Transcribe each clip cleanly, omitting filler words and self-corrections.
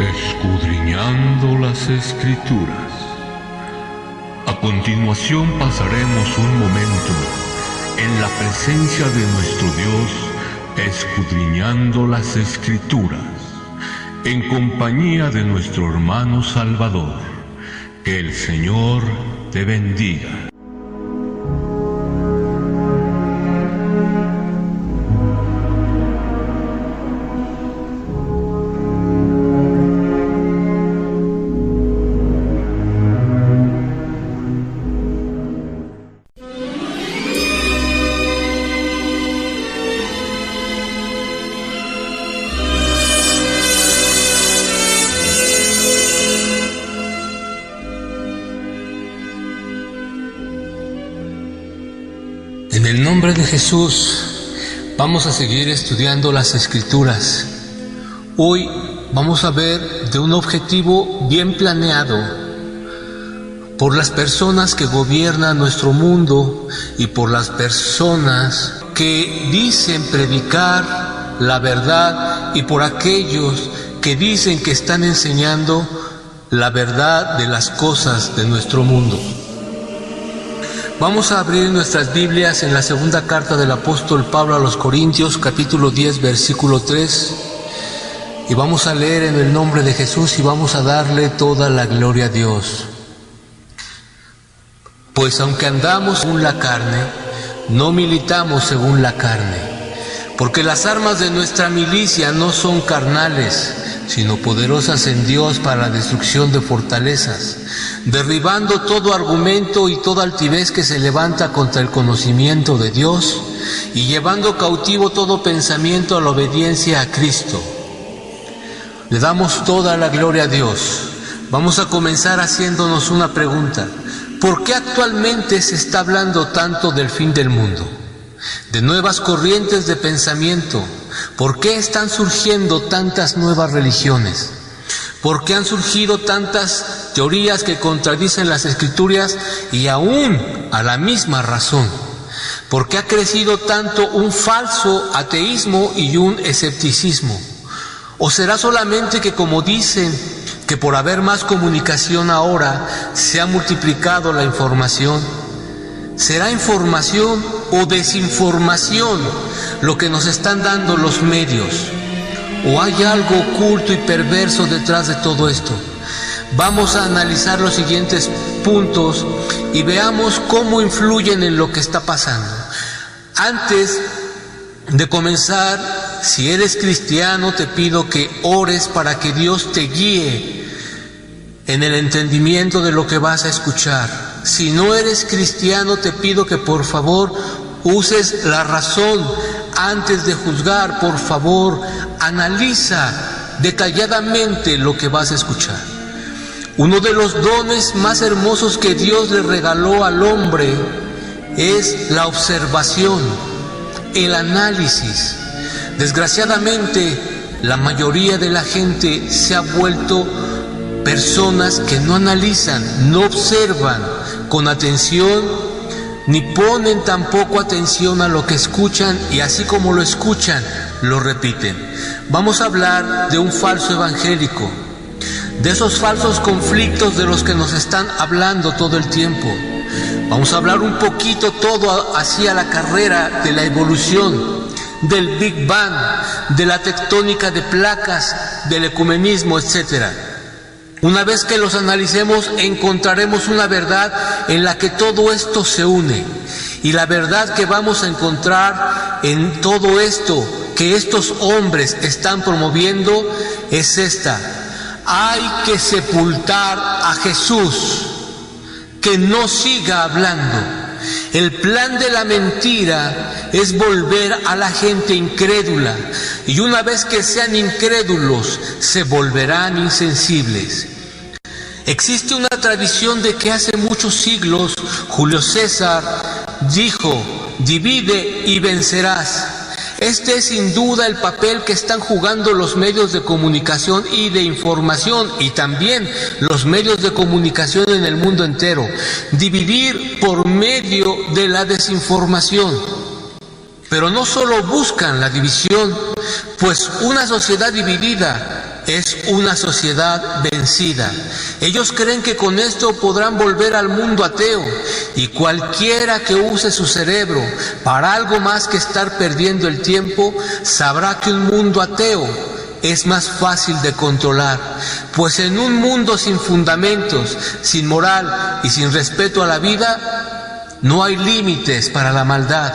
Escudriñando las Escrituras. A continuación pasaremos un momento en la presencia de nuestro Dios, escudriñando las Escrituras, en compañía de nuestro hermano Salvador. Que el Señor te bendiga. En el nombre de Jesús, vamos a seguir estudiando las Escrituras. Hoy vamos a ver de un objetivo bien planeado por las personas que gobiernan nuestro mundo y por las personas que dicen predicar la verdad y por aquellos que dicen que están enseñando la verdad de las cosas de nuestro mundo. Vamos a abrir nuestras Biblias en la segunda carta del apóstol Pablo a los Corintios, capítulo 10, versículo 3, y vamos a leer en el nombre de Jesús y vamos a darle toda la gloria a Dios. Pues aunque andamos según la carne, no militamos según la carne, porque las armas de nuestra milicia no son carnales, sino poderosas en Dios para la destrucción de fortalezas, derribando todo argumento y toda altivez que se levanta contra el conocimiento de Dios y llevando cautivo todo pensamiento a la obediencia a Cristo. Le damos toda la gloria a Dios. Vamos a comenzar haciéndonos una pregunta. ¿Por qué actualmente se está hablando tanto del fin del mundo? De nuevas corrientes de pensamiento. ¿Por qué están surgiendo tantas nuevas religiones? ¿Por qué han surgido tantas teorías que contradicen las Escrituras y aún a la misma razón? ¿Por qué ha crecido tanto un falso ateísmo y un escepticismo? ¿O será solamente que, como dicen, que por haber más comunicación ahora se ha multiplicado la información? ¿Será información o desinformación lo que nos están dando los medios? ¿O hay algo oculto y perverso detrás de todo esto? Vamos a analizar los siguientes puntos y veamos cómo influyen en lo que está pasando. Antes de comenzar, si eres cristiano, te pido que ores para que Dios te guíe en el entendimiento de lo que vas a escuchar. Si no eres cristiano, te pido que por favor uses la razón antes de juzgar. Por favor, analiza detalladamente lo que vas a escuchar. Uno de los dones más hermosos que Dios le regaló al hombre es la observación, el análisis. Desgraciadamente, la mayoría de la gente se ha vuelto personas que no analizan, no observan con atención, ni ponen tampoco atención a lo que escuchan, y así como lo escuchan, lo repiten. Vamos a hablar de un falso evangélico, de esos falsos conflictos de los que nos están hablando todo el tiempo. Vamos a hablar un poquito todo hacia la carrera de la evolución, del Big Bang, de la tectónica de placas, del ecumenismo, etc. Una vez que los analicemos, encontraremos una verdad en la que todo esto se une. Y la verdad que vamos a encontrar en todo esto que estos hombres están promoviendo es esta: hay que sepultar a Jesús, que no siga hablando. El plan de la mentira es volver a la gente incrédula, y una vez que sean incrédulos, se volverán insensibles. Existe una tradición de que hace muchos siglos Julio César dijo: divide y vencerás. Este es sin duda el papel que están jugando los medios de comunicación y de información, y también los medios de comunicación en el mundo entero. Dividir por medio de la desinformación. Pero no solo buscan la división, pues una sociedad dividida es una sociedad vencida. Ellos creen que con esto podrán volver al mundo ateo, y cualquiera que use su cerebro para algo más que estar perdiendo el tiempo, sabrá que un mundo ateo es más fácil de controlar, pues en un mundo sin fundamentos, sin moral y sin respeto a la vida, no hay límites para la maldad.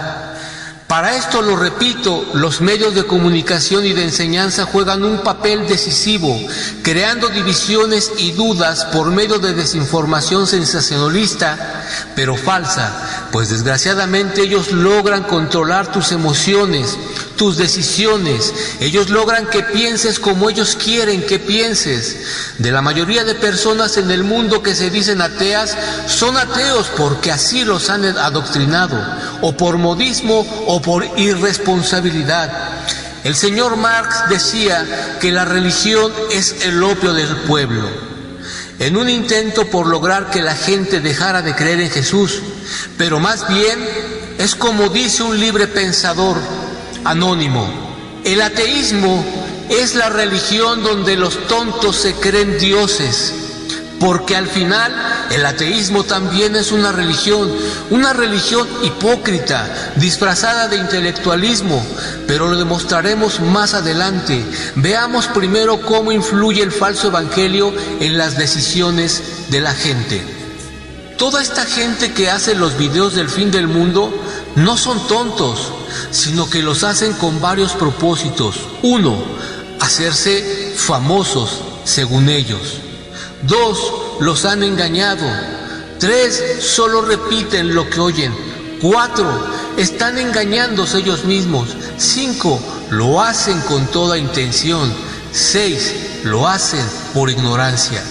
Para esto, lo repito, los medios de comunicación y de enseñanza juegan un papel decisivo, creando divisiones y dudas por medio de desinformación sensacionalista, pero falsa, pues desgraciadamente ellos logran controlar tus emociones, tus decisiones. Ellos logran que pienses como ellos quieren que pienses. De la mayoría de personas en el mundo que se dicen ateas, son ateos porque así los han adoctrinado, o por modismo o por irresponsabilidad. El señor Marx decía que la religión es el opio del pueblo. En un intento por lograr que la gente dejara de creer en Jesús, pero más bien es como dice un libre pensador anónimo: el ateísmo es la religión donde los tontos se creen dioses, porque al final el ateísmo también es una religión hipócrita, disfrazada de intelectualismo, pero lo demostraremos más adelante. Veamos primero cómo influye el falso evangelio en las decisiones de la gente. Toda esta gente que hace los videos del fin del mundo no son tontos, sino que los hacen con varios propósitos. 1. Hacerse famosos, según ellos. 2. Los han engañado. 3. Solo repiten lo que oyen. 4. Están engañándose ellos mismos. 5. Lo hacen con toda intención. 6. Lo hacen por ignorancia.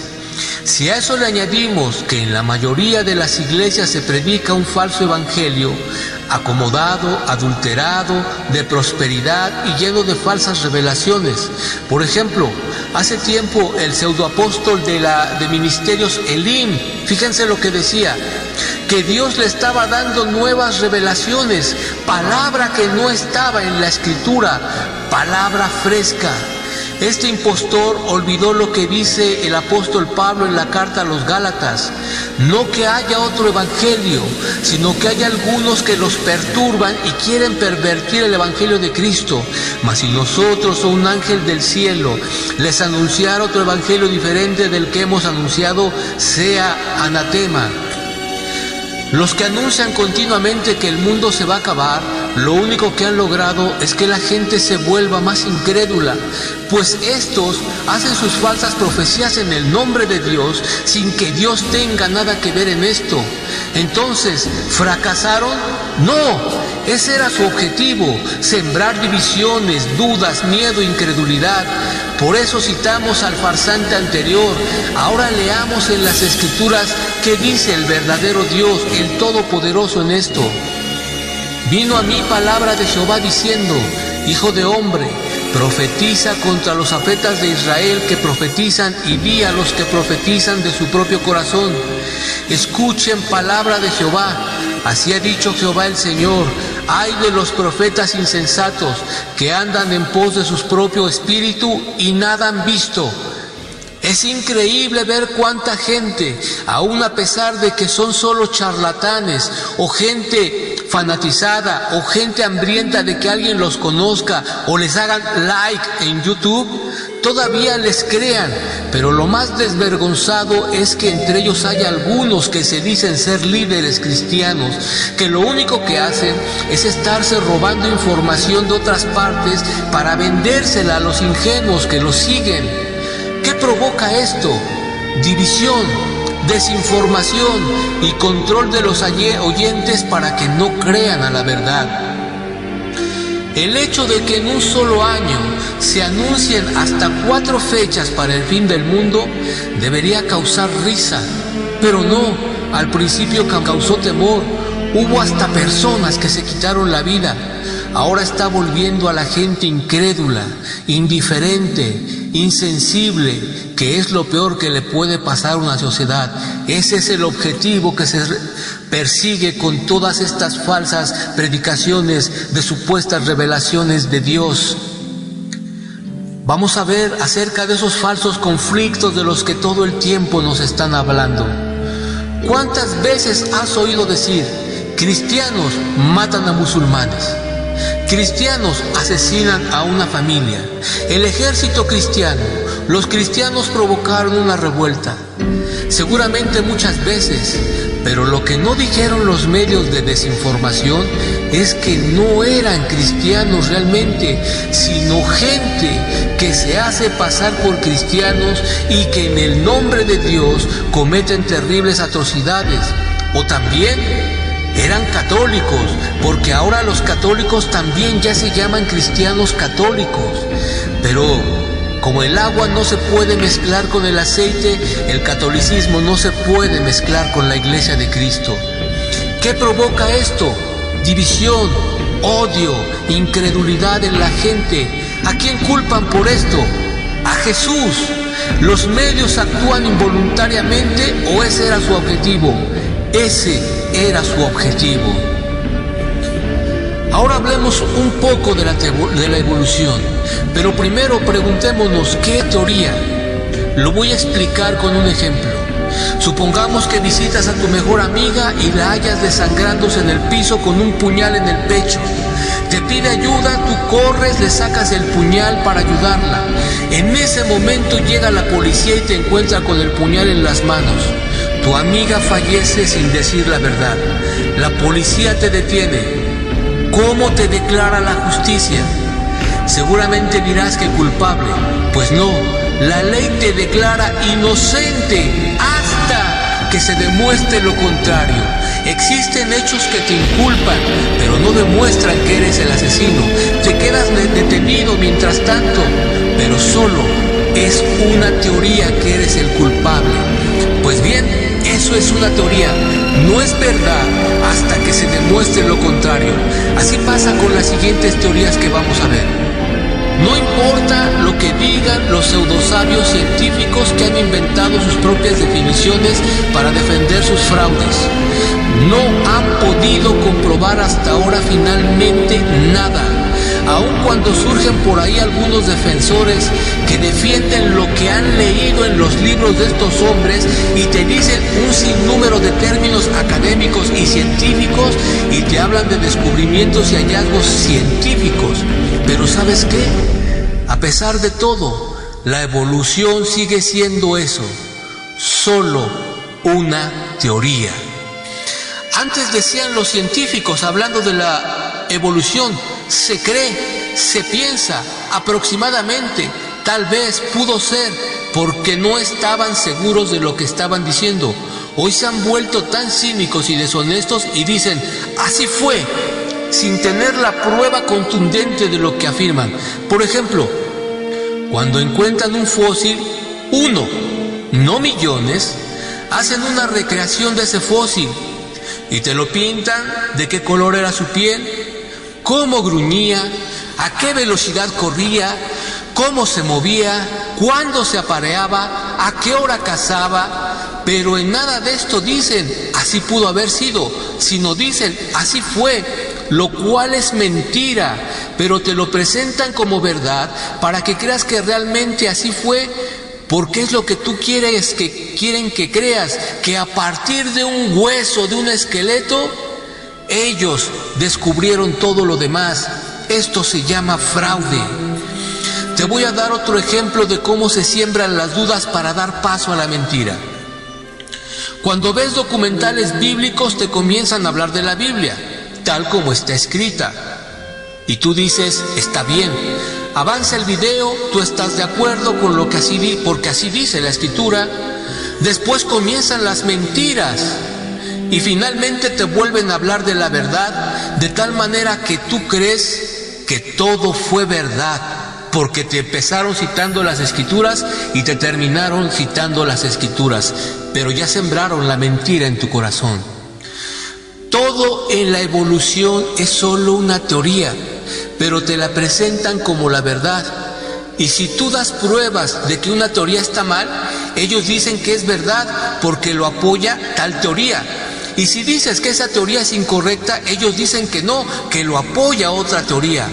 Si a eso le añadimos que en la mayoría de las iglesias se predica un falso evangelio, acomodado, adulterado, de prosperidad y lleno de falsas revelaciones. Por ejemplo, hace tiempo el pseudoapóstol de Ministerios Elim, fíjense lo que decía, que Dios le estaba dando nuevas revelaciones, palabra que no estaba en la Escritura, palabra fresca. Este impostor olvidó lo que dice el apóstol Pablo en la carta a los Gálatas: no que haya otro evangelio, sino que hay algunos que los perturban y quieren pervertir el evangelio de Cristo. Mas si nosotros o un ángel del cielo les anunciara otro evangelio diferente del que hemos anunciado, sea anatema. Los que anuncian continuamente que el mundo se va a acabar, lo único que han logrado es que la gente se vuelva más incrédula, pues estos hacen sus falsas profecías en el nombre de Dios sin que Dios tenga nada que ver en esto. Entonces, ¿fracasaron? No, ese era su objetivo: sembrar divisiones, dudas, miedo, incredulidad. Por eso citamos al farsante anterior. Ahora leamos en las Escrituras qué dice el verdadero Dios, el Todopoderoso, en esto. Vino a mí palabra de Jehová diciendo: Hijo de hombre, profetiza contra los profetas de Israel que profetizan, y di a los que profetizan de su propio corazón: escuchen palabra de Jehová. Así ha dicho Jehová el Señor: ay de los profetas insensatos que andan en pos de su propio espíritu y nada han visto. Es increíble ver cuánta gente, aun a pesar de que son solo charlatanes o gente fanatizada o gente hambrienta de que alguien los conozca o les hagan like en YouTube, todavía les crean. Pero lo más desvergonzado es que entre ellos hay algunos que se dicen ser líderes cristianos, que lo único que hacen es estarse robando información de otras partes para vendérsela a los ingenuos que los siguen. ¿Qué provoca esto? División, desinformación y control de los oyentes para que no crean a la verdad. El hecho de que en un solo año se anuncien hasta 4 fechas para el fin del mundo debería causar risa, pero no, al principio causó temor. Hubo hasta personas que se quitaron la vida. ahora está volviendo a la gente incrédula, indiferente, insensible, que es lo peor que le puede pasar a una sociedad. Ese es el objetivo que se persigue con todas estas falsas predicaciones de supuestas revelaciones de Dios. Vamos a ver acerca de esos falsos conflictos de los que todo el tiempo nos están hablando. ¿Cuántas veces has oído decir: cristianos matan a musulmanes, cristianos asesinan a una familia, el ejército cristiano, los cristianos provocaron una revuelta? Seguramente muchas veces, pero lo que no dijeron los medios de desinformación es que no eran cristianos realmente, sino gente que se hace pasar por cristianos y que en el nombre de Dios cometen terribles atrocidades. O también eran católicos, porque ahora los católicos también ya se llaman cristianos católicos. Pero como el agua no se puede mezclar con el aceite, el catolicismo no se puede mezclar con la Iglesia de Cristo. ¿Qué provoca esto? División, odio, incredulidad en la gente. ¿A quién culpan por esto? A Jesús. ¿Los medios actúan involuntariamente o ese era su objetivo? Ese era su objetivo. Ahora hablemos un poco de la evolución, pero primero preguntémonos ¿qué teoría? Lo voy a explicar con un ejemplo. Supongamos que visitas a tu mejor amiga y la hallas desangrándose en el piso con un puñal en el pecho. Te pide ayuda, tú corres, le sacas el puñal para ayudarla. En ese momento llega la policía y te encuentra con el puñal en las manos. Tu amiga fallece sin decir la verdad. La policía te detiene. ¿Cómo te declara la justicia? Seguramente dirás que culpable. Pues no, la ley te declara inocente hasta que se demuestre lo contrario. Existen hechos que te inculpan, pero no demuestran que eres el asesino. Te quedas detenido mientras tanto, pero solo es una teoría que eres el culpable. Pues bien, eso es una teoría, no es verdad hasta que se demuestre lo contrario. Así pasa con las siguientes teorías que vamos a ver. No importa lo que digan los pseudosabios científicos que han inventado sus propias definiciones para defender sus fraudes. No han podido comprobar hasta ahora finalmente nada. Aun cuando surgen por ahí algunos defensores que defienden lo que han leído en los libros de estos hombres y te dicen un sinnúmero de términos académicos y científicos y te hablan de descubrimientos y hallazgos científicos. Pero ¿sabes qué? A pesar de todo, la evolución sigue siendo eso, solo una teoría. Antes decían los científicos, hablando de la evolución, se cree, se piensa, aproximadamente, tal vez, pudo ser, porque no estaban seguros de lo que estaban diciendo. Hoy se han vuelto tan cínicos y deshonestos y dicen, así fue, sin tener la prueba contundente de lo que afirman. Por ejemplo, cuando encuentran un fósil, uno, no millones, hacen una recreación de ese fósil y te lo pintan de qué color era su piel, cómo gruñía, a qué velocidad corría, cómo se movía, cuándo se apareaba, a qué hora cazaba. Pero en nada de esto dicen, así pudo haber sido, sino dicen, así fue, lo cual es mentira, pero te lo presentan como verdad para que creas que realmente así fue, porque es lo que tú quieres, que quieren que creas, que a partir de un hueso, de un esqueleto, ellos descubrieron todo lo demás. Esto se llama fraude. Te voy a dar otro ejemplo de cómo se siembran las dudas para dar paso a la mentira. Cuando ves documentales bíblicos te comienzan a hablar de la Biblia, tal como está escrita. Y tú dices, está bien, avanza el video, tú estás de acuerdo con lo que porque así dice la Escritura. Después comienzan las mentiras y finalmente te vuelven a hablar de la verdad, de tal manera que tú crees que todo fue verdad, porque te empezaron citando las Escrituras y te terminaron citando las Escrituras, pero ya sembraron la mentira en tu corazón. Todo en la evolución es solo una teoría. pero te la presentan como la verdad. Y si tú das pruebas de que una teoría está mal, ellos dicen que es verdad porque lo apoya tal teoría. Y si dices que esa teoría es incorrecta, ellos dicen que no, que lo apoya otra teoría.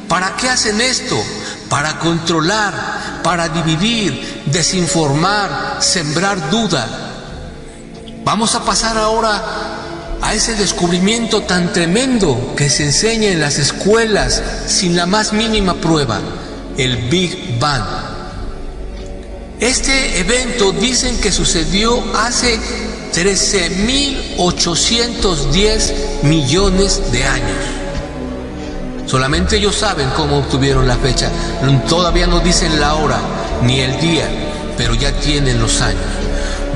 ¿Para qué hacen esto? Para controlar, para dividir, desinformar, sembrar duda. Vamos a pasar ahora a ese descubrimiento tan tremendo que se enseña en las escuelas sin la más mínima prueba, el Big Bang. Este evento dicen que sucedió hace 13.810 millones de años. Solamente ellos saben cómo obtuvieron la fecha. Todavía no dicen la hora ni el día, pero ya tienen los años.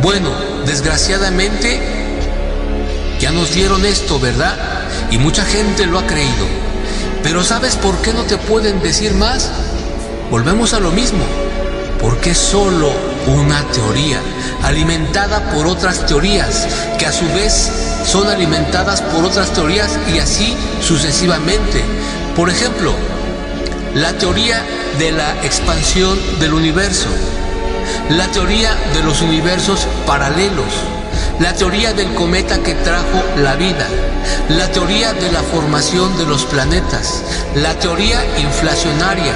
Bueno, desgraciadamente ya nos dieron esto, ¿verdad? Y mucha gente lo ha creído. Pero ¿sabes por qué no te pueden decir más? Volvemos a lo mismo. Porque es solo una teoría, alimentada por otras teorías, que a su vez son alimentadas por otras teorías y así sucesivamente. Por ejemplo, la teoría de la expansión del universo, la teoría de los universos paralelos, la teoría del cometa que trajo la vida, la teoría de la formación de los planetas, la teoría inflacionaria,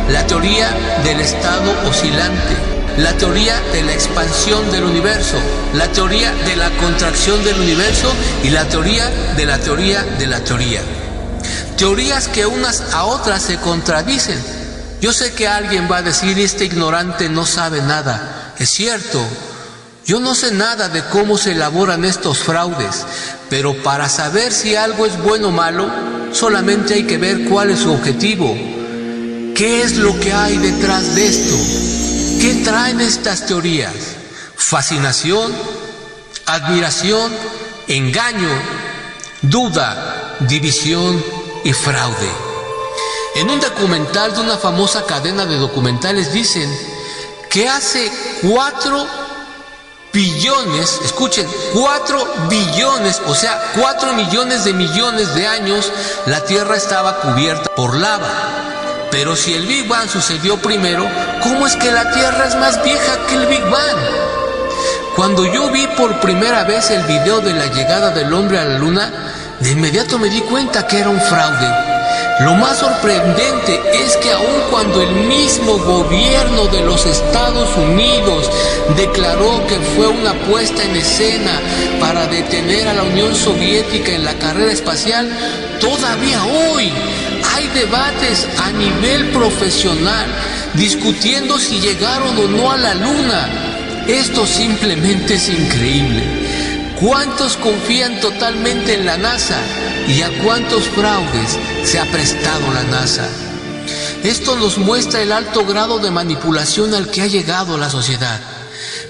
la teoría del estado oscilante, la teoría de la expansión del universo, la teoría de la contracción del universo y la teoría de la teoría de la teoría. Teorías que unas a otras se contradicen. Yo sé que alguien va a decir, este ignorante no sabe nada. Es cierto, yo no sé nada de cómo se elaboran estos fraudes, pero para saber si algo es bueno o malo, solamente hay que ver cuál es su objetivo. ¿Qué es lo que hay detrás de esto? ¿Qué traen estas teorías? Fascinación, admiración, engaño, duda, división y fraude. En un documental de una famosa cadena de documentales dicen que hace 4 billones, escuchen, 4 billones, o sea, 4 millones de años, la Tierra estaba cubierta por lava. Pero si el Big Bang sucedió primero, ¿cómo es que la Tierra es más vieja que el Big Bang? Cuando yo vi por primera vez el video de la llegada del hombre a la Luna, de inmediato me di cuenta que era un fraude. Lo más sorprendente es que aun cuando el mismo gobierno de los Estados Unidos declaró que fue una puesta en escena para detener a la Unión Soviética en la carrera espacial, todavía hoy hay debates a nivel profesional discutiendo si llegaron o no a la Luna. Esto simplemente es increíble. ¿Cuántos confían totalmente en la NASA? ¿Y a cuántos fraudes se ha prestado la NASA? Esto nos muestra el alto grado de manipulación al que ha llegado la sociedad,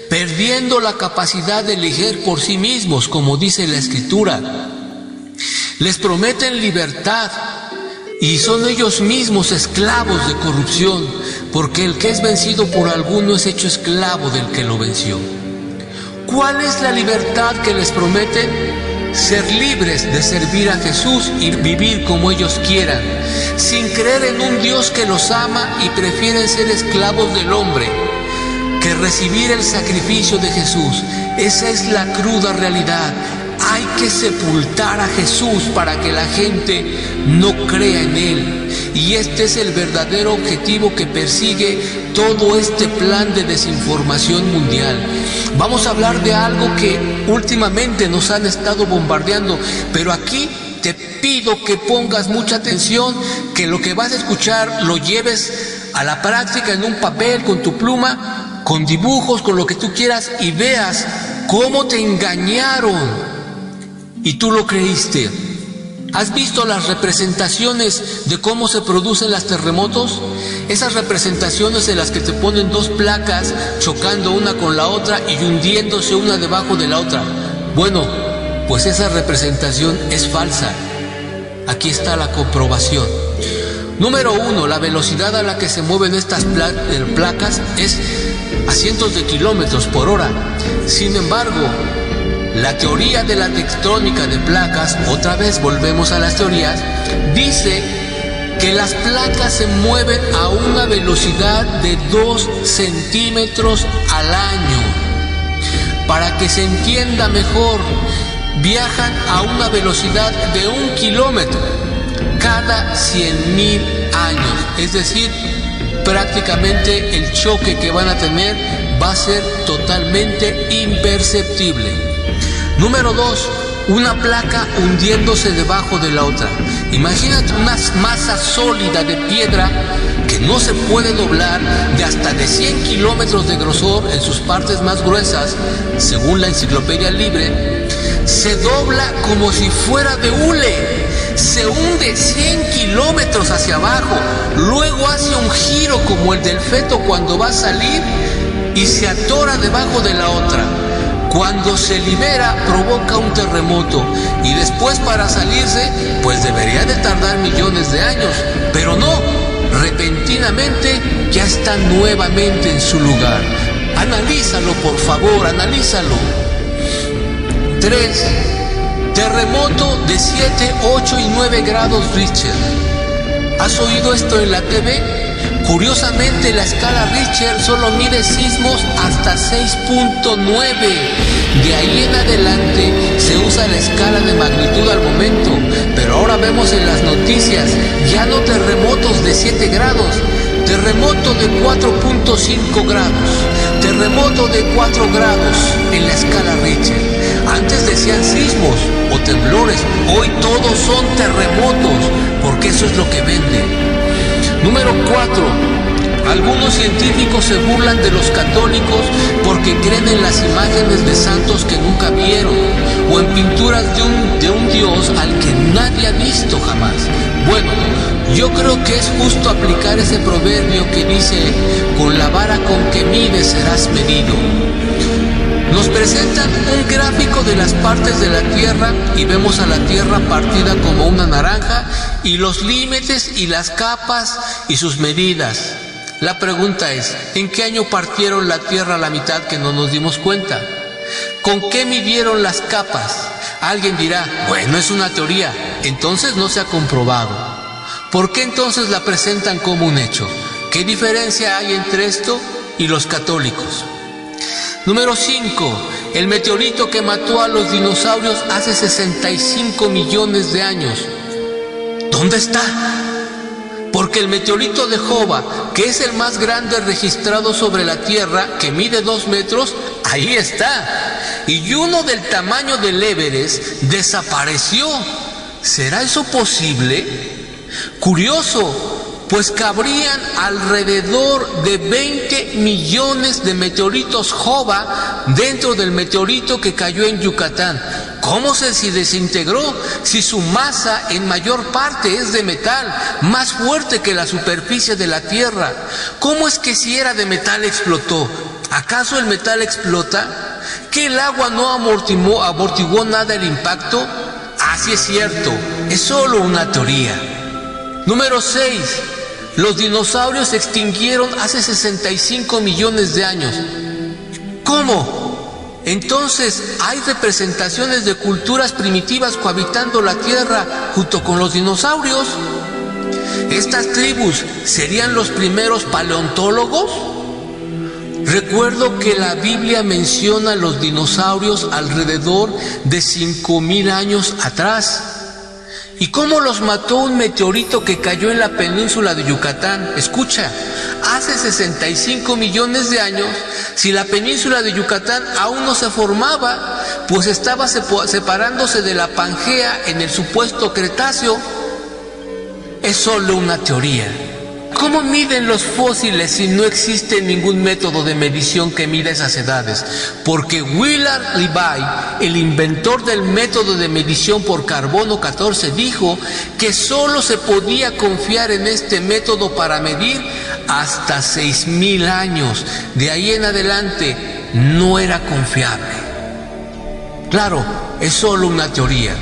perdiendo la capacidad de elegir por sí mismos, como dice la Escritura. Les prometen libertad y son ellos mismos esclavos de corrupción, porque el que es vencido por alguno es hecho esclavo del que lo venció. ¿Cuál es la libertad que les prometen? Ser libres de servir a Jesús y vivir como ellos quieran, sin creer en un Dios que los ama y prefieren ser esclavos del hombre que recibir el sacrificio de Jesús. Esa es la cruda realidad. Hay que sepultar a Jesús para que la gente no crea en Él. Y este es el verdadero objetivo que persigue todo este plan de desinformación mundial. Vamos a hablar de algo que últimamente nos han estado bombardeando, pero aquí te pido que pongas mucha atención, que lo que vas a escuchar lo lleves a la práctica en un papel, con tu pluma, con dibujos, con lo que tú quieras, y veas cómo te engañaron y tú lo creíste. ¿Has visto las representaciones de cómo se producen los terremotos? Esas representaciones en las que te ponen 2 placas chocando una con la otra y hundiéndose una debajo de la otra. Bueno, pues esa representación es falsa. Aquí está la comprobación. Número 1, la velocidad a la que se mueven estas placas es a cientos de kilómetros por hora. Sin embargo, la teoría de la tectónica de placas, otra vez volvemos a las teorías, dice que las placas se mueven a una velocidad de 2 centímetros al año. Para que se entienda mejor, viajan a una velocidad de 1 kilómetro cada 100,000 años. Es decir, prácticamente el choque que van a tener va a ser totalmente imperceptible. Número 2. Una placa hundiéndose debajo de la otra. Imagínate una masa sólida de piedra que no se puede doblar, de hasta de 100 kilómetros de grosor en sus partes más gruesas, según la Enciclopedia Libre, se dobla como si fuera de hule, se hunde 100 kilómetros hacia abajo, luego hace un giro como el del feto cuando va a salir y se atora debajo de la otra. Cuando se libera provoca un terremoto y después para salirse pues debería de tardar millones de años, pero no, repentinamente ya está nuevamente en su lugar. Analízalo, por favor, analízalo. 3. Terremoto de 7, 8 y 9 grados Richter. ¿Has oído esto en la TV? Curiosamente, la escala Richter solo mide sismos hasta 6.9. De ahí en adelante se usa la escala de magnitud al momento, pero ahora vemos en las noticias ya no terremotos de 7 grados, terremoto de 4.5 grados, terremoto de 4 grados en la escala Richter. Antes decían sismos o temblores, hoy todos son terremotos, porque eso es lo que vende. Número 4. Algunos científicos se burlan de los católicos porque creen en las imágenes de santos que nunca vieron o en pinturas de un Dios al que nadie ha visto jamás. Bueno, yo creo que es justo aplicar ese proverbio que dice: con la vara con que mides serás medido. Nos presentan un gráfico de las partes de la Tierra y vemos a la Tierra partida como una naranja y los límites y las capas y sus medidas. La pregunta es, ¿en qué año partieron la Tierra a la mitad que no nos dimos cuenta? ¿Con qué midieron las capas? Alguien dirá, bueno, es una teoría, entonces no se ha comprobado. ¿Por qué entonces la presentan como un hecho? ¿Qué diferencia hay entre esto y los católicos? Número 5. El meteorito que mató a los dinosaurios hace 65 millones de años. ¿Dónde está? Porque el meteorito de Jova, que es el más grande registrado sobre la Tierra, que mide 2 metros, ahí está. Y uno del tamaño del Everest desapareció. ¿Será eso posible? Curioso, pues cabrían alrededor de 20 millones de meteoritos Jova dentro del meteorito que cayó en Yucatán. ¿Cómo se desintegró si su masa en mayor parte es de metal, más fuerte que la superficie de la Tierra? ¿Cómo es que si era de metal explotó? ¿Acaso el metal explota? ¿Que el agua no amortiguó nada el impacto? Así es cierto, es solo una teoría. Número 6. Los dinosaurios se extinguieron hace 65 millones de años. ¿Cómo? Entonces, ¿hay representaciones de culturas primitivas cohabitando la Tierra junto con los dinosaurios? ¿Estas tribus serían los primeros paleontólogos? Recuerdo que la Biblia menciona a los dinosaurios alrededor de 5,000 años atrás. ¿Y cómo los mató un meteorito que cayó en la península de Yucatán? Escucha, hace 65 millones de años, si la península de Yucatán aún no se formaba, pues estaba separándose de la Pangea en el supuesto Cretáceo. Es solo una teoría. ¿Cómo miden los fósiles si no existe ningún método de medición que mida esas edades? Porque Willard Levy, el inventor del método de medición por carbono 14, dijo que solo se podía confiar en este método para medir hasta 6,000 años. De ahí en adelante no era confiable. Claro, es solo una teoría.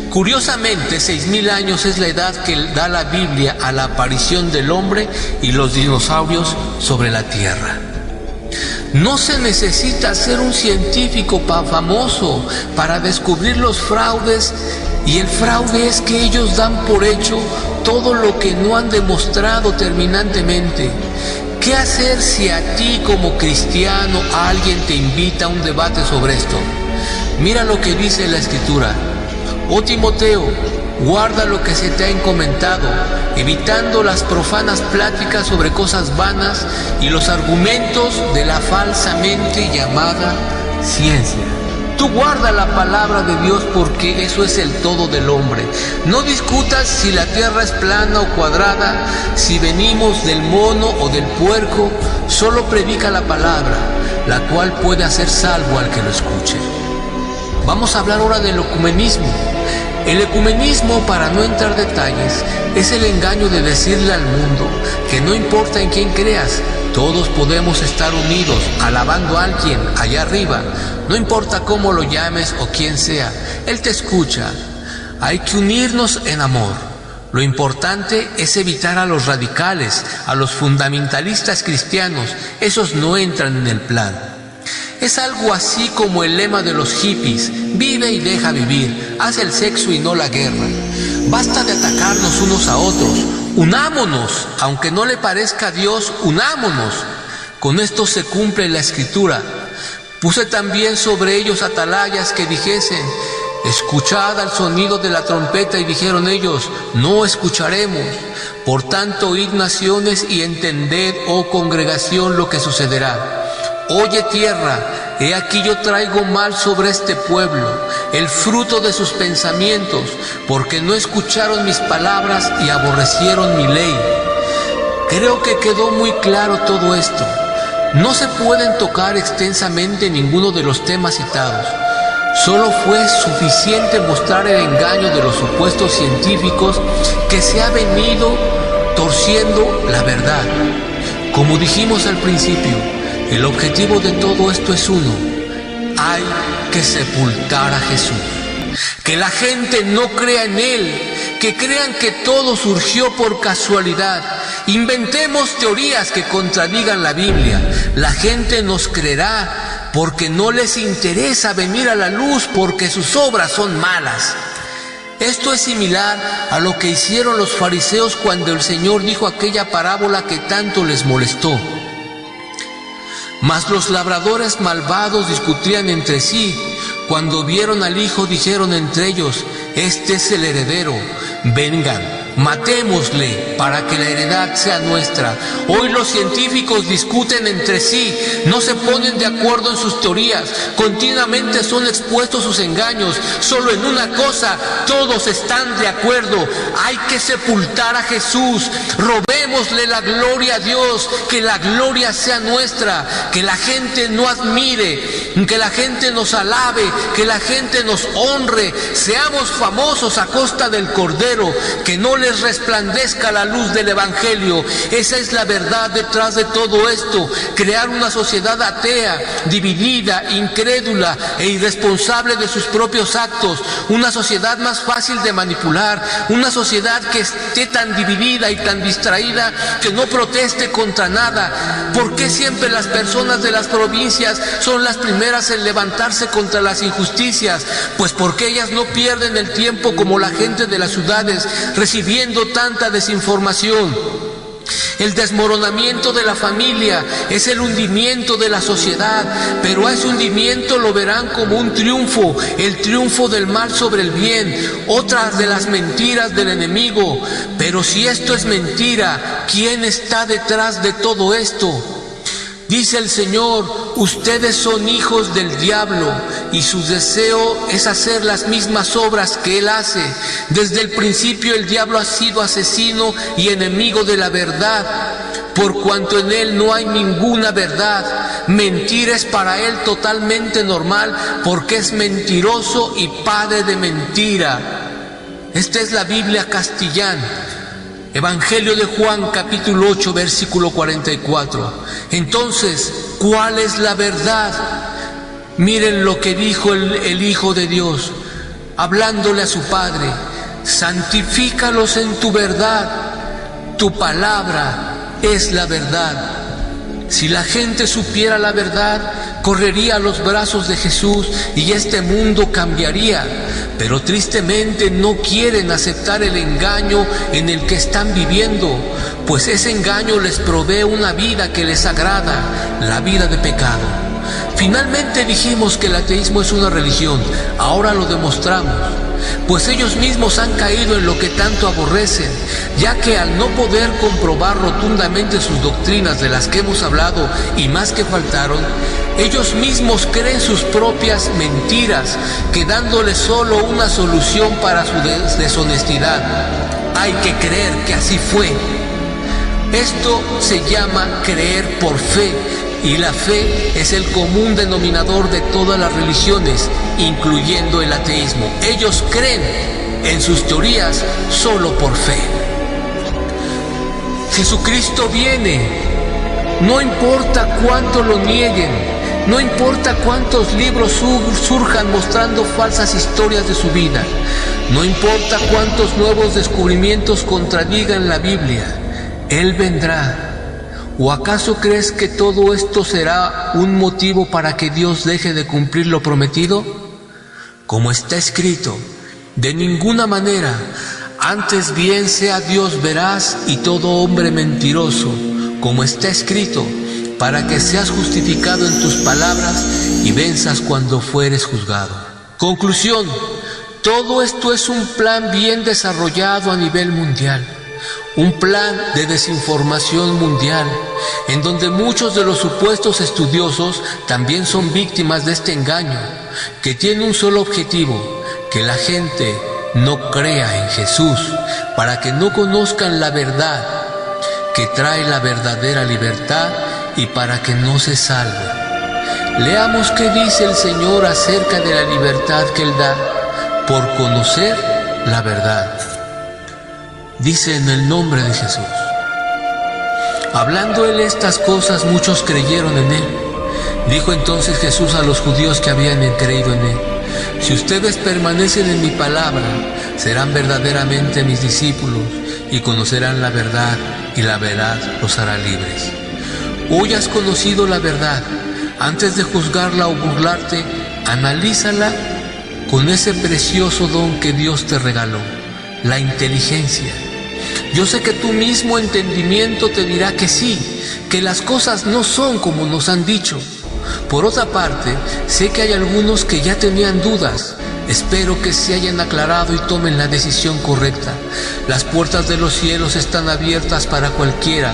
Curiosamente, 6,000 años es la edad que da la Biblia a la aparición del hombre y los dinosaurios sobre la Tierra. No se necesita ser un científico famoso para descubrir los fraudes Y el fraude es que ellos dan por hecho todo lo que no han demostrado terminantemente. ¿Qué hacer si a ti como cristiano alguien te invita a un debate sobre esto? Mira lo que dice la Escritura. Oh Timoteo, guarda lo que se te ha encomendado, evitando las profanas pláticas sobre cosas vanas y los argumentos de la falsamente llamada ciencia. Tú guarda la palabra de Dios, porque eso es el todo del hombre. No discutas si la tierra es plana o cuadrada, si venimos del mono o del puerco. Solo predica la palabra, la cual puede hacer salvo al que lo escuche. Vamos a hablar ahora del ecumenismo. El ecumenismo, para no entrar detalles, es el engaño de decirle al mundo que no importa en quién creas, todos podemos estar unidos alabando a alguien allá arriba. No importa cómo lo llames o quién sea, Él te escucha. Hay que unirnos en amor. Lo importante es evitar a los radicales, a los fundamentalistas cristianos. Esos no entran en el plan. Es algo así como el lema de los hippies: vive y deja vivir, haz el sexo y no la guerra. Basta de atacarnos unos a otros, unámonos, aunque no le parezca a Dios, unámonos. Con esto se cumple la Escritura. Puse también sobre ellos atalayas que dijesen: escuchad al sonido de la trompeta, y dijeron ellos: no escucharemos. Por tanto, oíd naciones y entended, oh congregación, lo que sucederá. Oye tierra, he aquí yo traigo mal sobre este pueblo, el fruto de sus pensamientos, porque no escucharon mis palabras y aborrecieron mi ley. Creo que quedó muy claro todo esto. No se pueden tocar extensamente ninguno de los temas citados. Solo fue suficiente mostrar el engaño de los supuestos científicos que se ha venido torciendo la verdad. Como dijimos al principio, el objetivo de todo esto es uno: hay que sepultar a Jesús. Que la gente no crea en Él, que crean que todo surgió por casualidad. Inventemos teorías que contradigan la Biblia. La gente nos creerá porque no les interesa venir a la luz, porque sus obras son malas. Esto es similar a lo que hicieron los fariseos cuando el Señor dijo aquella parábola que tanto les molestó. Mas los labradores malvados discutían entre sí. Cuando vieron al hijo, dijeron entre ellos: este es el heredero, vengan, matémosle para que la heredad sea nuestra. Hoy los científicos discuten entre sí, no se ponen de acuerdo en sus teorías, continuamente son expuestos sus engaños. Solo en una cosa todos están de acuerdo: hay que sepultar a Jesús. Robémosle la gloria a Dios, que la gloria sea nuestra, que la gente nos admire, que la gente nos alabe, que la gente nos honre. Seamos famosos a costa del Cordero, que no les resplandezca la luz del Evangelio. Esa es la verdad detrás de todo esto: crear una sociedad atea, dividida, incrédula e irresponsable de sus propios actos, una sociedad más fácil de manipular, una sociedad que esté tan dividida y tan distraída que no proteste contra nada. ¿Por qué siempre las personas de las provincias son las primeras en levantarse contra las injusticias? Pues porque ellas no pierden el tiempo como la gente de las ciudades recibiendo tanta desinformación. El desmoronamiento de la familia es el hundimiento de la sociedad, pero a ese hundimiento lo verán como un triunfo, el triunfo del mal sobre el bien, otra de las mentiras del enemigo. Pero si esto es mentira, ¿quién está detrás de todo esto? Dice el Señor: ustedes son hijos del diablo, y su deseo es hacer las mismas obras que él hace. Desde el principio el diablo ha sido asesino y enemigo de la verdad, por cuanto en él no hay ninguna verdad. Mentira es para él totalmente normal, porque es mentiroso y padre de mentira. Esta es la Biblia castellana. Evangelio de Juan, capítulo 8, versículo 44. Entonces, ¿cuál es la verdad? Miren lo que dijo el Hijo de Dios, hablándole a su Padre: santifícalos en tu verdad, tu palabra es la verdad. Si la gente supiera la verdad, correría a los brazos de Jesús y este mundo cambiaría, pero tristemente no quieren aceptar el engaño en el que están viviendo, pues ese engaño les provee una vida que les agrada, la vida de pecado. Finalmente dijimos que el ateísmo es una religión, ahora lo demostramos, pues ellos mismos han caído en lo que tanto aborrecen, ya que al no poder comprobar rotundamente sus doctrinas de las que hemos hablado y más que faltaron, ellos mismos creen sus propias mentiras, quedándoles solo una solución para su deshonestidad. Hay que creer que así fue. Esto se llama creer por fe, y la fe es el común denominador de todas las religiones, incluyendo el ateísmo. Ellos creen en sus teorías solo por fe. Jesucristo viene, no importa cuánto lo nieguen, no importa cuántos libros surjan mostrando falsas historias de su vida, no importa cuántos nuevos descubrimientos contradigan la Biblia, Él vendrá. ¿O acaso crees que todo esto será un motivo para que Dios deje de cumplir lo prometido? Como está escrito, de ninguna manera, antes bien sea Dios veraz y todo hombre mentiroso, como está escrito, para que seas justificado en tus palabras y venzas cuando fueres juzgado. Conclusión, todo esto es un plan bien desarrollado a nivel mundial. Un plan de desinformación mundial, en donde muchos de los supuestos estudiosos también son víctimas de este engaño, que tiene un solo objetivo: que la gente no crea en Jesús, para que no conozcan la verdad, que trae la verdadera libertad, y para que no se salven. Leamos qué dice el Señor acerca de la libertad que Él da por conocer la verdad. Dice: en el nombre de Jesús. Hablando Él estas cosas, muchos creyeron en Él. Dijo entonces Jesús a los judíos que habían creído en Él: si ustedes permanecen en mi palabra, serán verdaderamente mis discípulos y conocerán la verdad, y la verdad los hará libres. Hoy has conocido la verdad. Antes de juzgarla o burlarte, analízala con ese precioso don que Dios te regaló, la inteligencia. Yo sé que tu mismo entendimiento te dirá que sí, que las cosas no son como nos han dicho. Por otra parte, sé que hay algunos que ya tenían dudas. Espero que se hayan aclarado y tomen la decisión correcta. Las puertas de los cielos están abiertas para cualquiera.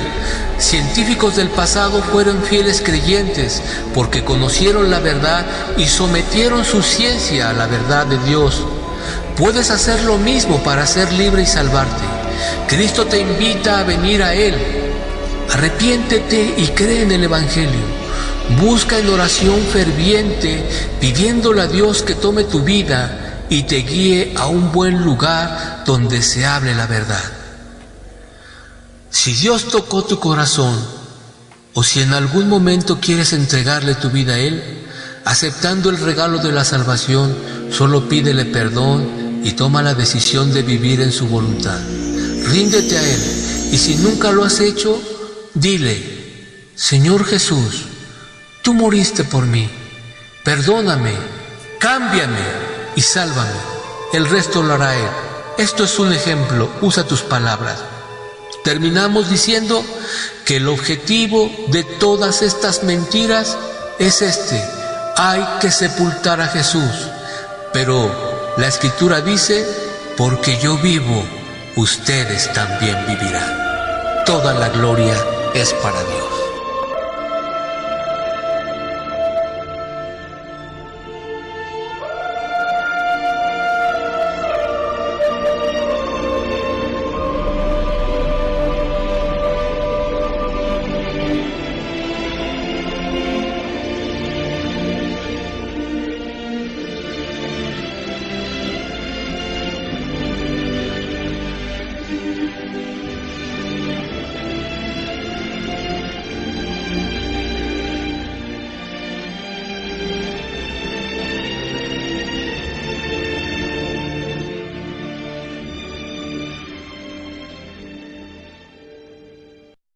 Científicos del pasado fueron fieles creyentes porque conocieron la verdad y sometieron su ciencia a la verdad de Dios. Puedes hacer lo mismo para ser libre y salvarte. Cristo te invita a venir a Él. Arrepiéntete y cree en el Evangelio. Busca en oración ferviente, pidiéndole a Dios que tome tu vida y te guíe a un buen lugar donde se hable la verdad. Si Dios tocó tu corazón, o si en algún momento quieres entregarle tu vida a Él, aceptando el regalo de la salvación, solo pídele perdón y toma la decisión de vivir en su voluntad. Ríndete a Él, y si nunca lo has hecho, dile: Señor Jesús, tú moriste por mí, perdóname, cámbiame y sálvame. El resto lo hará Él. Esto es un ejemplo, usa tus palabras. Terminamos diciendo que el objetivo de todas estas mentiras es este: hay que sepultar a Jesús. Pero la Escritura dice: porque yo vivo, ustedes también vivirán. Toda la gloria es para Dios.